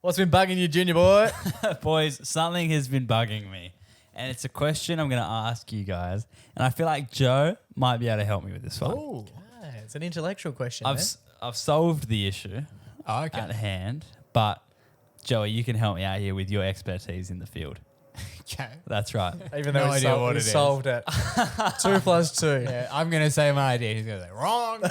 What's been bugging you, Junior boy? Boys, something has been bugging me. And it's a question I'm going to ask you guys. And I feel like Joe might be able to help me with this one. Oh, it's an intellectual question. I've solved the issue at hand. But, Joey, you can help me out here with your expertise in the field. Okay. That's right. Even though we solved it. 2 plus 2. Yeah, I'm going to say my idea. He's going to say, wrong.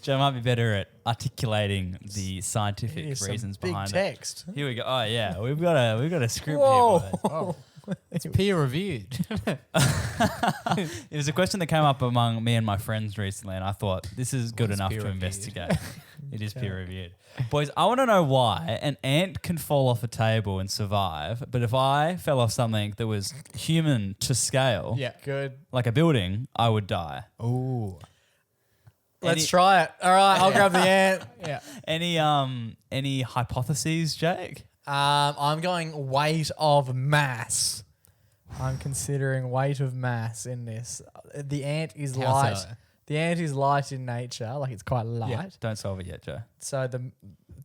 Joe might be better at articulating the scientific reasons behind text. it. Here we go. Oh, yeah. We've got a script Whoa. here, boys. Oh. It's peer reviewed. It was a question that came up among me and my friends recently, and I thought this is good enough to investigate. It is peer reviewed. Boys, I want to know why an ant can fall off a table and survive, but if I fell off something that was human to scale, Good. like a building, I would die. Ooh. Let's try it. All right, I'll grab the ant. Yeah. Any hypotheses, Jake? I'm going weight of mass. I'm considering weight of mass in this. The ant is light. So? The ant is light in nature, like it's quite light. Yeah. Don't solve it yet, Joe. So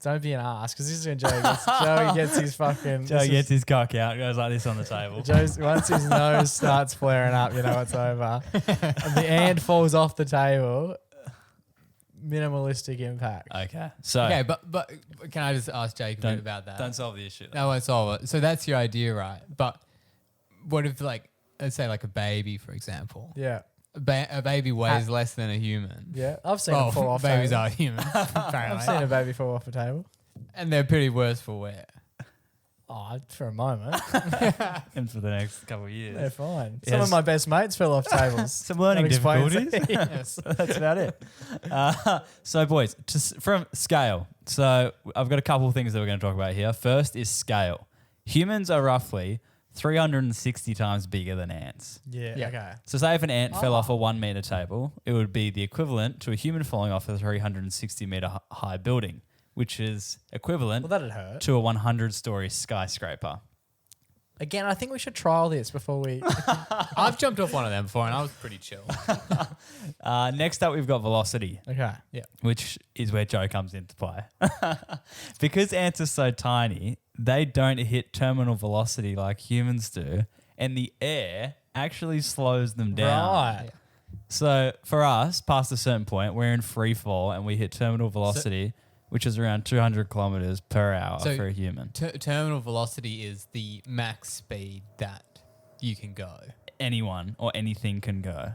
don't be an ass, because this is when Joey gets his fucking. Joe gets his cock out, goes like this on the table. Once his nose starts flaring up, you know it's over. And the ant falls off the table. Minimalistic impact. Okay. But can I just ask Jake a bit about that? Don't solve the issue. No, I won't solve it. So that's your idea, right? But what if, like, let's say like a baby, for example. Yeah. A baby weighs less than a human. Yeah. I've seen them fall off babies table. are humans, apparently. I've seen a baby fall off a table. And they're pretty worse for wear. Oh, for a moment. And for the next couple of years. They're fine. Yes. Some of my best mates fell off tables. Some learning That explains difficulties. it. Yes. That's about it. So, boys, from scale. So, I've got a couple of things that we're going to talk about here. First is scale. Humans are roughly 360 times bigger than ants. Yeah. Okay. So, say if an ant fell off a 1 meter table, it would be the equivalent to a human falling off a 360 meter high building, which is equivalent Well, that'd hurt. to a 100-story skyscraper. Again, I think we should trial this before we. I've jumped off one of them before and I was pretty chill. Next up, we've got velocity. Okay. Yeah. Which is where Joe comes into play. Because ants are so tiny, they don't hit terminal velocity like humans do, and the air actually slows them down. Right. So for us, past a certain point, we're in free fall and we hit terminal velocity, which is around 200 kilometers per hour for a human. Terminal velocity is the max speed that you can go. Anyone or anything can go.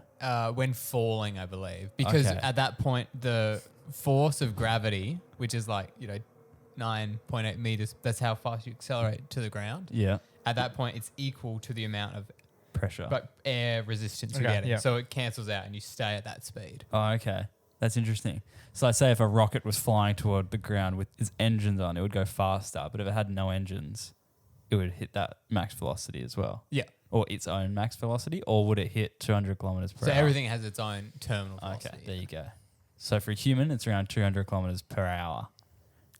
When falling, I believe. Because at that point, the force of gravity, which is 9.8 meters, that's how fast you accelerate to the ground. Yeah. At that point, it's equal to the amount of pressure, air resistance you're getting. Yeah. So it cancels out and you stay at that speed. Oh, okay. That's interesting. So let's say if a rocket was flying toward the ground with its engines on, it would go faster. But if it had no engines, it would hit that max velocity as well. Yeah. Or its own max velocity, or would it hit 200 kilometers per hour? So everything has its own terminal velocity. Okay, there you go. So for a human, it's around 200 kilometers per hour,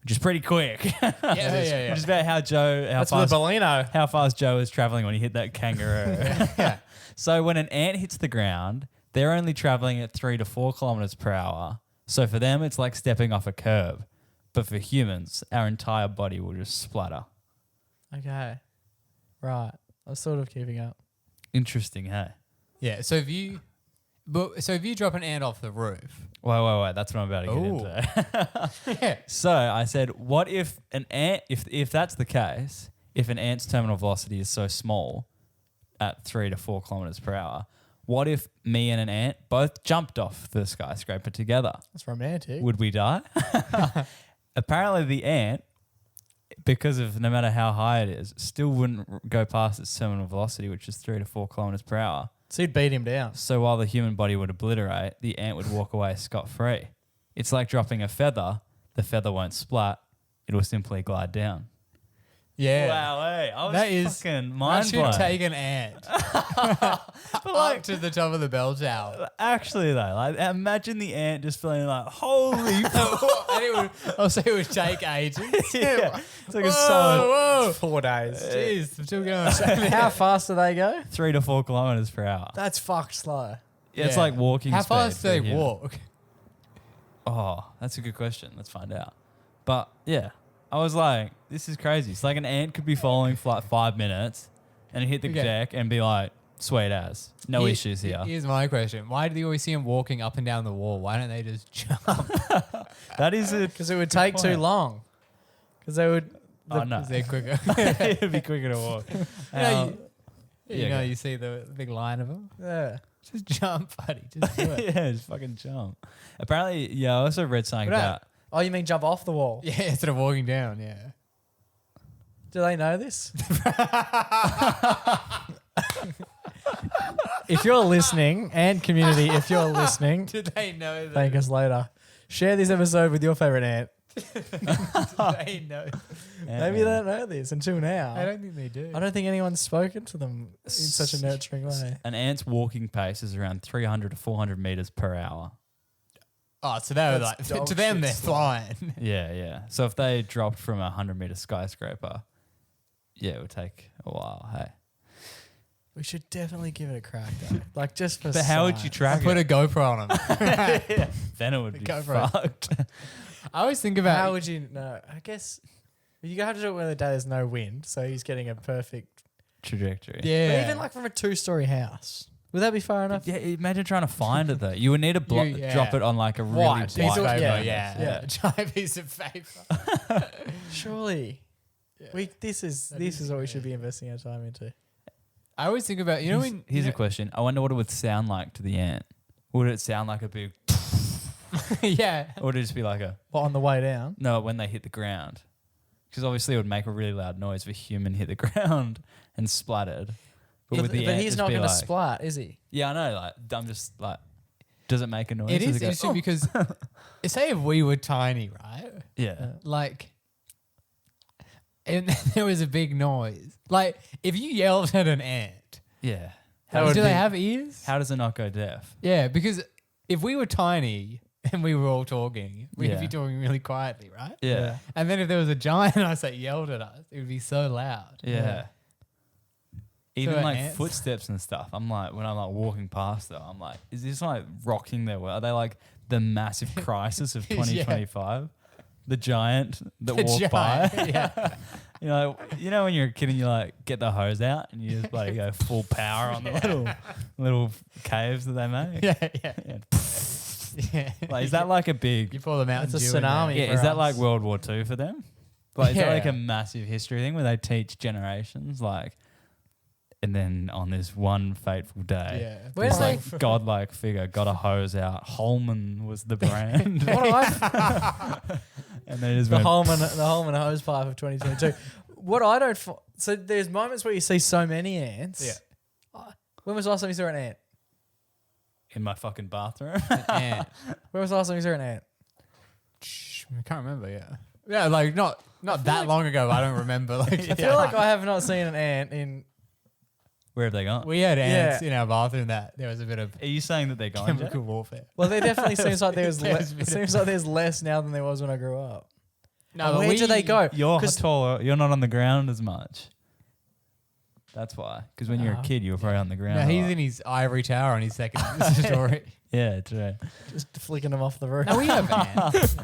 which is pretty quick. Yeah. Which is about how That's with a Bellino. how fast Joe is traveling when he hit that kangaroo. Yeah. So when an ant hits the ground, they're only traveling at 3 to 4 kilometers per hour. So for them, it's like stepping off a curb. But for humans, our entire body will just splatter. Okay. Right. I was sort of keeping up. Interesting, hey? Yeah. So if you drop an ant off the roof. Wait. That's what I'm about to get into. Yeah. So I said, what if an ant, if that's the case, if an ant's terminal velocity is so small at 3 to 4 kilometers per hour, what if me and an ant both jumped off the skyscraper together? That's romantic. Would we die? Apparently the ant, because of no matter how high it is, still wouldn't go past its terminal velocity, which is 3 to 4 kilometers per hour. So you'd beat him down. So while the human body would obliterate, the ant would walk away scot-free. It's like dropping a feather. The feather won't splat. It will simply glide down. Yeah. Wow, hey. I was That is fucking mind blown. I should take an ant up to the top of the bell tower. Actually, though, like, imagine the ant just feeling like, holy fuck. And it would take ages. Yeah. It's like a solid Whoa. 4 days. Jeez, I'm still going. How fast do they go? 3 to 4 kilometers per hour. That's fucked slow. Yeah, it's like walking How speed fast do for a they human. walk? Oh, that's a good question. Let's find out. But, yeah, I was like, this is crazy. It's like an ant could be falling for like 5 minutes and hit the Okay. deck and be like, sweet as. No issues here. Here's my question. Why do you always see them walking up and down the wall? Why don't they just jump? That is it. Because it would take too point. long. Because they would. Oh, no. They're quicker. It'd be quicker to walk. You know, go. you see the big line of them. Yeah. Just jump, buddy. Just do it. Yeah, just fucking jump. Apparently, I also read something What about. Oh, you mean jump off the wall? Yeah, instead of walking down. Yeah. Do they know this? If you're listening, and community, if you're listening, Do they know that? thank us later. Share this episode with your favorite ant. Do they know? Maybe they don't know this until now. I don't think they do. I don't think anyone's spoken to them in such a nurturing way. An ant's walking pace is around 300 to 400 meters per hour. Oh, so they were That's like, dog to them, shit they're stuff. flying. Yeah. So if they dropped from a 100-meter skyscraper, it would take a while. Hey. We should definitely give it a crack, though. Like, just for But how would you science. track Put a it? GoPro on them. Then it would be Go for it. fucked. I always think about How would you know? I guess you have to do it when the day there's no wind, so he's getting a perfect. Trajectory. Yeah. But even like from a 2-story house, would that be far enough? Yeah, imagine trying to find it though. You would need to drop it on like a really White. white Piece of- paper, yeah. yeah. A giant piece of paper. Surely, this is what we should be investing our time into. I always think about, when... Here's a question. I wonder what it would sound like to the ant. Would it sound like a big... yeah. Or would it just be like a... What, on the way down? No, when they hit the ground. Because obviously it would make a really loud noise if a human hit the ground and splattered. But ant, he's just not be going to like- splat, is he? Yeah, I know. Like, I'm just like... Does it make a noise? It Does is go, interesting because, say if we were tiny, right? Yeah. Like, and there was a big noise. Like, if you yelled at an ant, Yeah. would do be- they have ears? How does it not go deaf? Yeah, because if we were tiny and we were all talking, we'd Yeah. be talking really quietly, right? Yeah. And then if there was a giant ice that yelled at us, it would be so loud. Yeah. Even So like ants? footsteps and stuff. I'm like, when I'm like walking past them, I'm like, is this like rocking their world? Are they like the massive crisis of Yeah. 2025? The giant that The walk by? giant, yeah. You know when you're a kid and you like get the hose out and you just like go full power on the little caves that they make? Yeah. Yeah. Yeah. Like, is that like a big... You pull them out. It's a and do it tsunami. there. Yeah, for is that us. like World War II for them? Like, is that like Yeah. a massive history thing where they teach generations, like, and then on this one fateful day, Yeah. Where this do they- like godlike figure got a hose out. Holman was the brand, What do I? and they just the went, Holman hose pipe of 2022. What I don't. So there's moments where you see so many ants. Yeah. When was the last time you saw an ant? in my fucking bathroom. Ant. When was the last time you saw an ant? I can't remember. Yeah. Yeah, like not that long ago. I don't remember. Like I feel like I have not seen an ant in. Where have they gone? we had ants Yeah. in our bathroom that there was a bit of Are you saying that they're gone? Jack? chemical warfare. Well, there definitely seems like there's There's it seems like there's less now than there was when I grew up. No, And but where do they go? You're 'Cause- taller. You're not on the ground as much. That's why. Because when you're a Oh. kid, you were probably on the ground. No, a he's lot. in his ivory tower on his second story. Yeah, true. Just flicking them off the roof. No, we have ants.